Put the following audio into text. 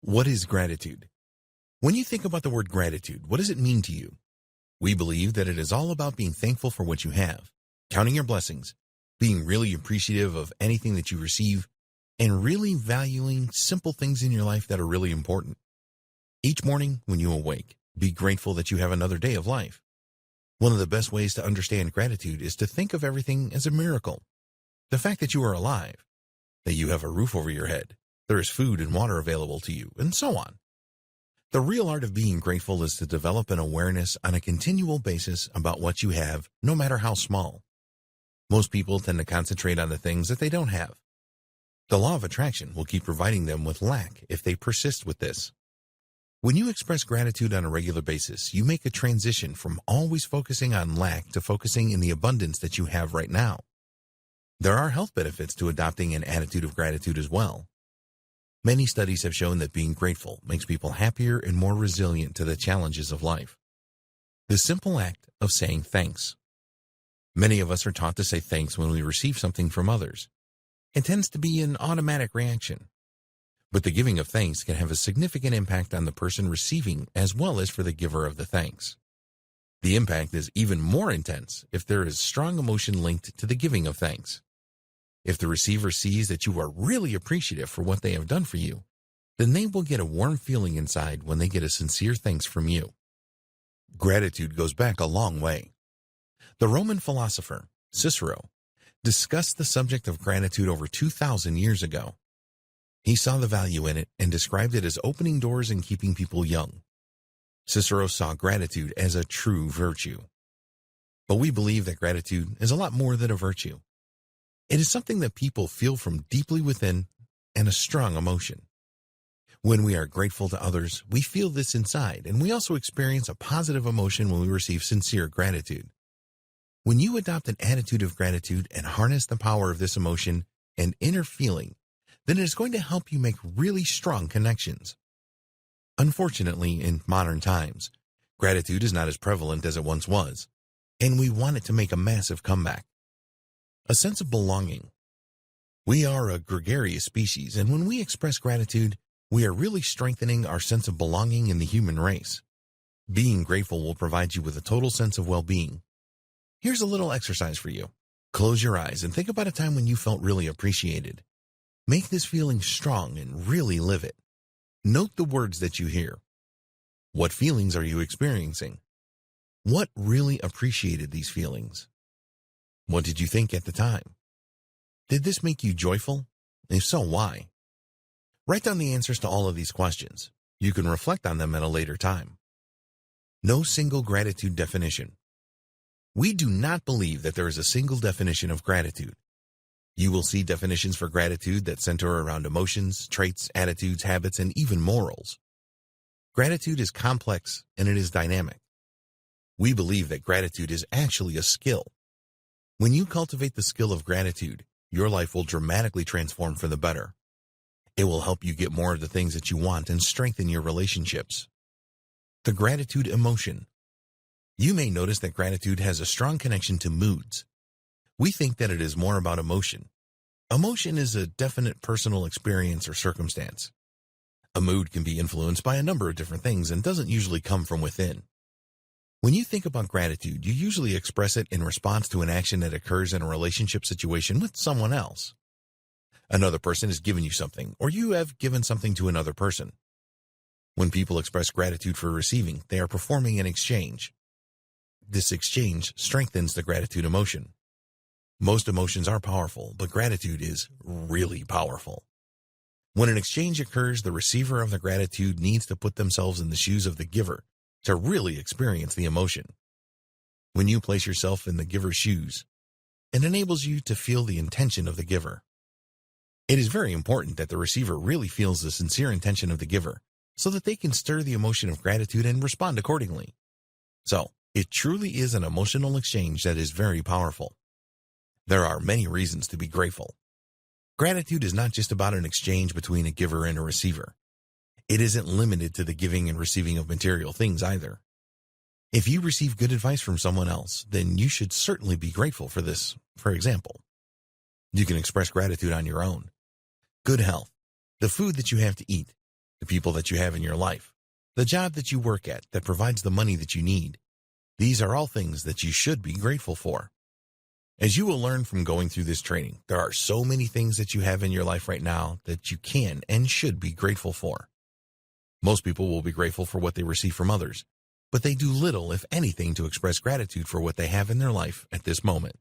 What is gratitude? When you think about the word gratitude, what does it mean to you? We believe that it is all about being thankful for what you have, counting your blessings, being really appreciative of anything that you receive, and really valuing simple things in your life that are really important. Each morning when you awake, be grateful that you have another day of life. One of the best ways to understand gratitude is to think of everything as a miracle. The fact that you are alive, that you have a roof over your head, there is food and water available to you, and so on. The real art of being grateful is to develop an awareness on a continual basis about what you have, no matter how small. Most people tend to concentrate on the things that they don't have. The law of attraction will keep providing them with lack if they persist with this. When you express gratitude on a regular basis, you make a transition from always focusing on lack to focusing in the abundance that you have right now. There are health benefits to adopting an attitude of gratitude as well. Many studies have shown that being grateful makes people happier and more resilient to the challenges of life. The simple act of saying thanks. Many of us are taught to say thanks when we receive something from others. It tends to be an automatic reaction. But the giving of thanks can have a significant impact on the person receiving as well as for the giver of the thanks. The impact is even more intense if there is strong emotion linked to the giving of thanks. If the receiver sees that you are really appreciative for what they have done for you, then they will get a warm feeling inside when they get a sincere thanks from you. Gratitude goes back a long way. The Roman philosopher, Cicero, discussed the subject of gratitude over 2,000 years ago. He saw the value in it and described it as opening doors and keeping people young. Cicero saw gratitude as a true virtue. But we believe that gratitude is a lot more than a virtue. It is something that people feel from deeply within and a strong emotion. When we are grateful to others, we feel this inside, and we also experience a positive emotion when we receive sincere gratitude. When you adopt an attitude of gratitude and harness the power of this emotion and inner feeling, then it is going to help you make really strong connections. Unfortunately, in modern times, gratitude is not as prevalent as it once was, and we want it to make a massive comeback. A sense of belonging. We are a gregarious species, and when we express gratitude, we are really strengthening our sense of belonging in the human race. Being grateful will provide you with a total sense of well-being. Here's a little exercise for you. Close your eyes and think about a time when you felt really appreciated. Make this feeling strong and really live it. Note the words that you hear. What feelings are you experiencing? What really appreciated these feelings? What did you think at the time? Did this make you joyful? If so, why? Write down the answers to all of these questions. You can reflect on them at a later time. No single gratitude definition. We do not believe that there is a single definition of gratitude. You will see definitions for gratitude that center around emotions, traits, attitudes, habits, and even morals. Gratitude is complex and it is dynamic. We believe that gratitude is actually a skill. When you cultivate the skill of gratitude, your life will dramatically transform for the better. It will help you get more of the things that you want and strengthen your relationships. The gratitude emotion. You may notice that gratitude has a strong connection to moods. We think that it is more about emotion. Emotion is a definite personal experience or circumstance. A mood can be influenced by a number of different things and doesn't usually come from within. When you think about gratitude, you usually express it in response to an action that occurs in a relationship situation with someone else. Another person has given you something, or you have given something to another person. When people express gratitude for receiving, they are performing an exchange. This exchange strengthens the gratitude emotion. Most emotions are powerful, but gratitude is really powerful. When an exchange occurs, the receiver of the gratitude needs to put themselves in the shoes of the giver to really experience the emotion. When you place yourself in the giver's shoes, it enables you to feel the intention of the giver. It is very important that the receiver really feels the sincere intention of the giver so that they can stir the emotion of gratitude and respond accordingly. So, it truly is an emotional exchange that is very powerful. There are many reasons to be grateful. Gratitude is not just about an exchange between a giver and a receiver. It isn't limited to the giving and receiving of material things either. If you receive good advice from someone else, then you should certainly be grateful for this. For example, you can express gratitude on your own. Good health, the food that you have to eat, the people that you have in your life, the job that you work at that provides the money that you need. These are all things that you should be grateful for. As you will learn from going through this training, there are so many things that you have in your life right now that you can and should be grateful for. Most people will be grateful for what they receive from others, but they do little, if anything, to express gratitude for what they have in their life at this moment.